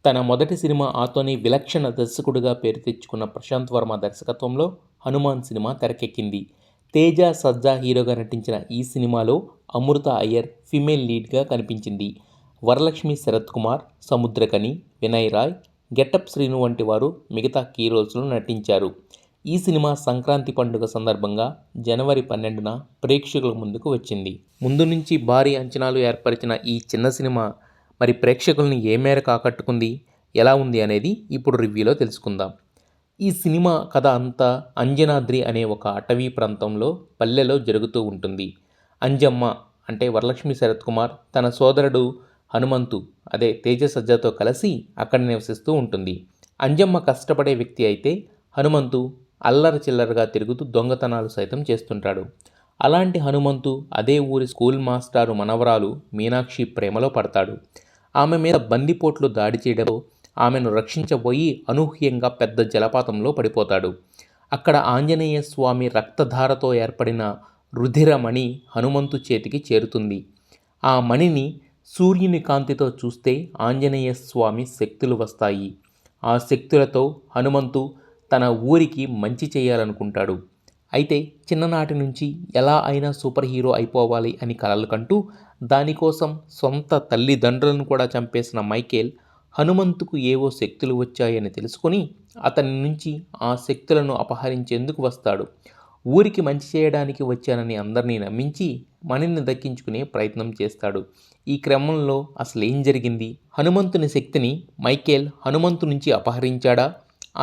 తన మొదటి సినిమా 'ఆతోని' విలక్షణ దర్శకుడిగా పేరు తెచ్చుకున్న ప్రశాంత్ వర్మ దర్శకత్వంలో 'హనుమాన్' సినిమా తెరకెక్కింది. తేజ, సజ్జా హీరోగా నటించిన ఈ సినిమాలో అమృత అయ్యర్ ఫీమేల్ లీడ్గా కనిపించింది. వరలక్ష్మి శరత్కుమార్, సముద్రకని, వినయ్ రాయ్, గెటప్ శ్రీను వంటి వారు మిగతా కీ రోల్స్లో నటించారు. ఈ సినిమా సంక్రాంతి పండుగ సందర్భంగా జనవరి 12న ప్రేక్షకుల ముందుకు వచ్చింది. ముందు నుంచి భారీ అంచనాలు ఏర్పరిచిన ఈ చిన్న సినిమా మరి ప్రేక్షకుల్ని ఏ మేరకు ఆకట్టుకుంది, ఎలా ఉంది అనేది ఇప్పుడు రివ్యూలో తెలుసుకుందాం. ఈ సినిమా కథ అంతా అంజనాద్రి అనే ఒక అటవీ ప్రాంతంలో పల్లెలో జరుగుతూ ఉంటుంది. అంజమ్మ అంటే వరలక్ష్మి శరత్కుమార్ తన సోదరుడు హనుమంతు అదే తేజ సజ్జాతో కలిసి అక్కడ నివసిస్తూ ఉంటుంది. అంజమ్మ కష్టపడే వ్యక్తి అయితే హనుమంతు అల్లరి చిల్లరగా తిరుగుతూ దొంగతనాలు సైతం చేస్తుంటాడు. అలాంటి హనుమంతు అదే ఊరి స్కూల్ మాస్టారు మనవరాలు మీనాక్షి ప్రేమలో పడతాడు. ఆమె మీద బందిపోట్లు దాడి చేయడంతో ఆమెను రక్షించబోయి అనూహ్యంగా పెద్ద జలపాతంలో పడిపోతాడు. అక్కడ ఆంజనేయ స్వామి రక్తధారతో ఏర్పడిన రుధిరమణి హనుమంతు చేతికి చేరుతుంది. ఆ మణిని సూర్యుని కాంతితో చూస్తే ఆంజనేయ స్వామి శక్తులు వస్తాయి. ఆ శక్తులతో హనుమంతు తన ఊరికి మంచి చేయాలనుకుంటాడు. అయితే చిన్ననాటి నుంచి ఎలా అయినా సూపర్ హీరో అయిపోవాలి అని కలలు కంటూ దానికోసం సొంత తల్లిదండ్రులను కూడా చంపేసిన మైకేల్ హనుమంతుకు ఏవో శక్తులు వచ్చాయని తెలుసుకొని అతని నుంచి ఆ శక్తులను అపహరించేందుకు వస్తాడు. ఊరికి మంచి చేయడానికి వచ్చానని అందరినీ నమ్మించి మణిని దక్కించుకునే ప్రయత్నం చేస్తాడు. ఈ క్రమంలో అసలేం జరిగింది? హనుమంతుని శక్తిని మైకేల్ హనుమంతు నుంచి అపహరించాడా?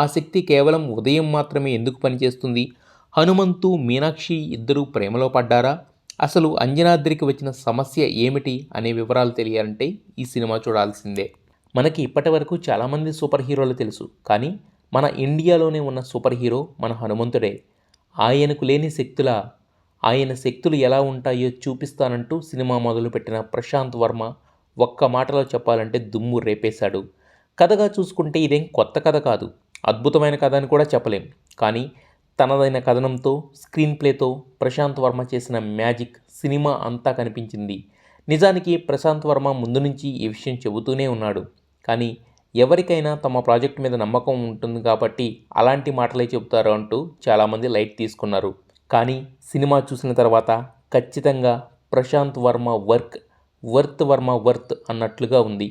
ఆ శక్తి కేవలం ఉదయం మాత్రమే ఎందుకు పనిచేస్తుంది? హనుమంతు, మీనాక్షి ఇద్దరూ ప్రేమలో పడ్డారా? అసలు అంజనాద్రికి వచ్చిన సమస్య ఏమిటి అనే వివరాలు తెలియాలంటే ఈ సినిమా చూడాల్సిందే. మనకి ఇప్పటి వరకు చాలామంది సూపర్ హీరోలు తెలుసు, కానీ మన ఇండియాలోనే ఉన్న సూపర్ హీరో మన హనుమంతుడే. ఆయనకు లేని శక్తులా? ఆయన శక్తులు ఎలా ఉంటాయో చూపిస్తానంటూ సినిమా మొదలుపెట్టిన ప్రశాంత్ వర్మ ఒక్క మాటలో చెప్పాలంటే దుమ్ము రేపేశాడు. కథగా చూసుకుంటే ఇదేం కొత్త కథ కాదు, అద్భుతమైన కథ అని కూడా చెప్పలేం. కానీ తనదైన కథనంతో, స్క్రీన్ ప్లేతో ప్రశాంత్ వర్మ చేసిన మ్యాజిక్ సినిమా అంతా కనిపించింది. నిజానికి ప్రశాంత్ వర్మ ముందు నుంచి ఈ విషయం చెబుతూనే ఉన్నాడు. కానీ ఎవరికైనా తమ ప్రాజెక్ట్ మీద నమ్మకం ఉంటుంది కాబట్టి అలాంటి మాటలే చెబుతారు అంటూ చాలామంది లైట్ తీసుకున్నారు. కానీ సినిమా చూసిన తర్వాత ఖచ్చితంగా ప్రశాంత్ వర్మ వర్త్ అన్నట్లుగా ఉంది.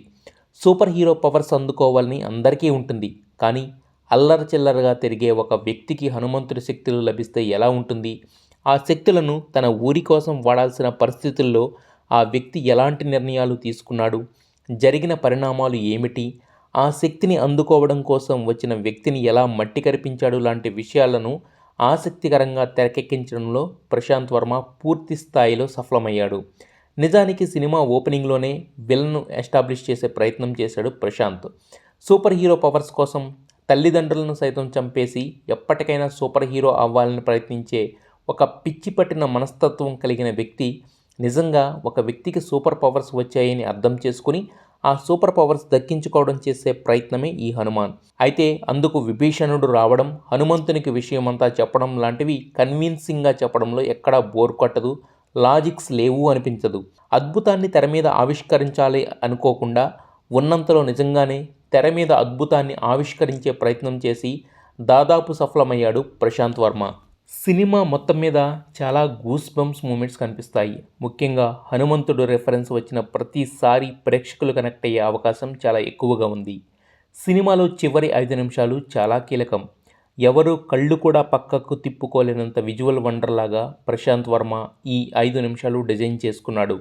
సూపర్ హీరో పవర్స్ అందుకోవాలని అందరికీ ఉంటుంది, కానీ అల్లరి చిల్లరగా తిరిగే ఒక వ్యక్తికి హనుమంతుడి శక్తులు లభిస్తే ఎలా ఉంటుంది? ఆ శక్తులను తన ఊరి కోసం వాడాల్సిన పరిస్థితుల్లో ఆ వ్యక్తి ఎలాంటి నిర్ణయాలు తీసుకున్నాడు? జరిగిన పరిణామాలు ఏమిటి? ఆ శక్తిని అందుకోవడం కోసం వచ్చిన వ్యక్తిని ఎలా మట్టి కరిపించాడు లాంటి విషయాలను ఆసక్తికరంగా తెరకెక్కించడంలో ప్రశాంత్ వర్మ పూర్తి స్థాయిలో సఫలమయ్యాడు. నిజానికి సినిమా ఓపెనింగ్లోనే విలన్ను ఎస్టాబ్లిష్ చేసే ప్రయత్నం చేశాడు ప్రశాంత్. సూపర్ హీరో పవర్స్ కోసం తల్లిదండ్రులను సైతం చంపేసి ఎప్పటికైనా సూపర్ హీరో అవ్వాలని ప్రయత్నించే ఒక పిచ్చి పట్టిన మనస్తత్వం కలిగిన వ్యక్తి నిజంగా ఒక వ్యక్తికి సూపర్ పవర్స్ వచ్చాయని అర్థం చేసుకుని ఆ సూపర్ పవర్స్ దక్కించుకోవడం చేసే ప్రయత్నమే ఈ హనుమాన్. అయితే అందుకు విభీషణుడు రావడం, హనుమంతునికి విషయమంతా చెప్పడం లాంటివి కన్విన్సింగ్గా చెప్పడంలో ఎక్కడా బోర్ కొట్టదు, లాజిక్స్ లేవు అనిపించదు. అద్భుతాన్ని తెర మీద ఆవిష్కరించాలి అనుకోకుండా ఉన్నంతలో నిజంగానే తెర మీద అద్భుతాన్ని ఆవిష్కరించే ప్రయత్నం చేసి దాదాపు సఫలమయ్యాడు ప్రశాంత్ వర్మ. సినిమా మొత్తం మీద చాలా గూస్ బంప్స్ మూమెంట్స్ కనిపిస్తాయి. ముఖ్యంగా హనుమంతుడు రెఫరెన్స్ వచ్చిన ప్రతిసారి ప్రేక్షకులు కనెక్ట్ అయ్యే అవకాశం చాలా ఎక్కువగా ఉంది. సినిమాలో చివరి 5 నిమిషాలు చాలా కీలకం. ఎవరు కళ్ళు కూడా పక్కకు తిప్పుకోలేనంత విజువల్ వండర్లాగా ప్రశాంత్ వర్మ ఈ 5 నిమిషాలు డిజైన్ చేసుకున్నాడు.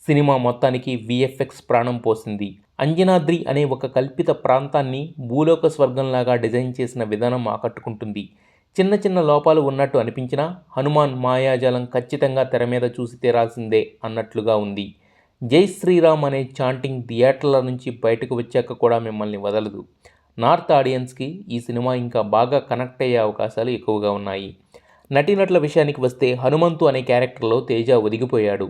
సినిమా మొత్తానికి విఎఫ్ఎక్స్ ప్రాణం పోసింది. అంజనాద్రి అనే ఒక కల్పిత ప్రాంతాన్ని భూలోక స్వర్గంలాగా డిజైన్ చేసిన విధానం ఆకట్టుకుంటుంది. చిన్న చిన్న లోపాలు ఉన్నట్టు అనిపించినా హనుమాన్ మాయాజాలం ఖచ్చితంగా తెర మీద చూసి తీరాల్సిందే అన్నట్లుగా ఉంది. జై శ్రీరామ్ అనే చాంటింగ్ థియేటర్ల నుంచి బయటకు వచ్చాక కూడా మిమ్మల్ని వదలదు. నార్త్ ఆడియన్స్కి ఈ సినిమా ఇంకా బాగా కనెక్ట్ అయ్యే అవకాశాలు ఎక్కువగా ఉన్నాయి. నటీనటుల విషయానికి వస్తే హనుమంతు అనే క్యారెక్టర్లో తేజ ఒదిగిపోయాడు.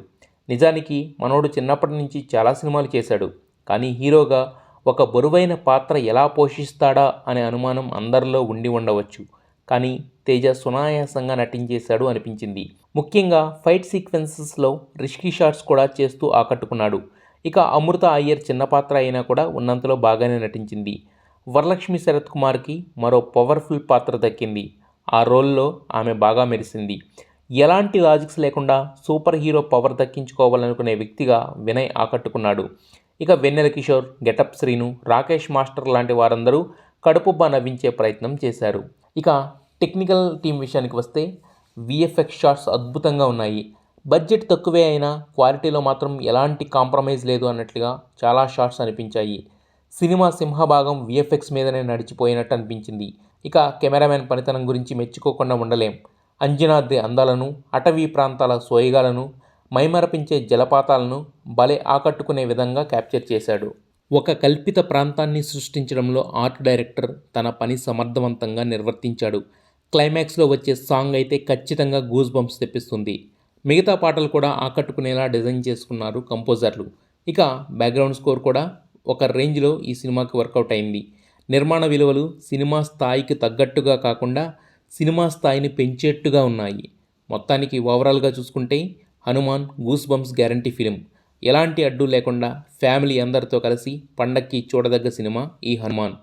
నిజానికి మనోడు చిన్నప్పటి నుంచి చాలా సినిమాలు చేశాడు, కానీ హీరోగా ఒక బరువైన పాత్ర ఎలా పోషిస్తాడా అనే అనుమానం అందరిలో ఉండి ఉండవచ్చు. కానీ తేజ సునాయాసంగా నటించేశాడు అనిపించింది. ముఖ్యంగా ఫైట్ సీక్వెన్సెస్లో రిస్కీ షాట్స్ కూడా చేస్తూ ఆకట్టుకున్నాడు. ఇక అమృత అయ్యర్ చిన్న పాత్ర అయినా కూడా ఉన్నంతలో బాగానే నటించింది. వరలక్ష్మి శరత్ కుమార్కి మరో పవర్ఫుల్ పాత్ర దక్కింది. ఆ రోల్లో ఆమె బాగా మెరిసింది. ఎలాంటి లాజిక్స్ లేకుండా సూపర్ హీరో పవర్ దక్కించుకోవాలనుకునే వ్యక్తిగా వినయ్ ఆకట్టుకున్నాడు. ఇక వెన్నెల కిషోర్, గెటప్ శ్రీను, రాకేష్ మాస్టర్ లాంటి వారందరూ కడుపుబ్బా నవ్వించే ప్రయత్నం చేశారు. ఇక టెక్నికల్ టీం విషయానికి వస్తే విఎఫ్ఎక్స్ షాట్స్ అద్భుతంగా ఉన్నాయి. బడ్జెట్ తక్కువే అయినా క్వాలిటీలో మాత్రం ఎలాంటి కాంప్రమైజ్ లేదు అన్నట్లుగా చాలా షాట్స్ అనిపించాయి. సినిమా సింహభాగం విఎఫ్ఎక్స్ మీదనే నడిచిపోయినట్టు అనిపించింది. ఇక కెమెరామెన్ పనితనం గురించి మెచ్చుకోకుండా ఉండలేం. అంజనాద్రి అందాలను, అటవీ ప్రాంతాల సోయగాలను, మైమరపించే జలపాతాలను భలే ఆకట్టుకునే విధంగా క్యాప్చర్ చేశాడు. ఒక కల్పిత ప్రాంతాన్ని సృష్టించడంలో ఆర్ట్ డైరెక్టర్ తన పని సమర్థవంతంగా నిర్వర్తించాడు. క్లైమాక్స్లో వచ్చే సాంగ్ అయితే ఖచ్చితంగా గూస్ బంప్స్ తెప్పిస్తుంది. మిగతా పాటలు కూడా ఆకట్టుకునేలా డిజైన్ చేసుకున్నారు కంపోజర్లు. ఇక బ్యాక్గ్రౌండ్ స్కోర్ కూడా ఒక రేంజ్లో ఈ సినిమాకి వర్కౌట్ అయింది. నిర్మాణ విలువలు సినిమా స్థాయికి తగ్గట్టుగా కాకుండా సినిమా స్థాయిని పెంచేట్టుగా ఉన్నాయి. మొత్తానికి ఓవరాల్గా చూసుకుంటే Hanuman goose bumps guarantee film. ఎలాంటి అడ్డు లేకుండా ఫ్యామిలీ అందరితో కలిసి పండక్కి చూడదగ్గ సినిమా ఈ హనుమాన్.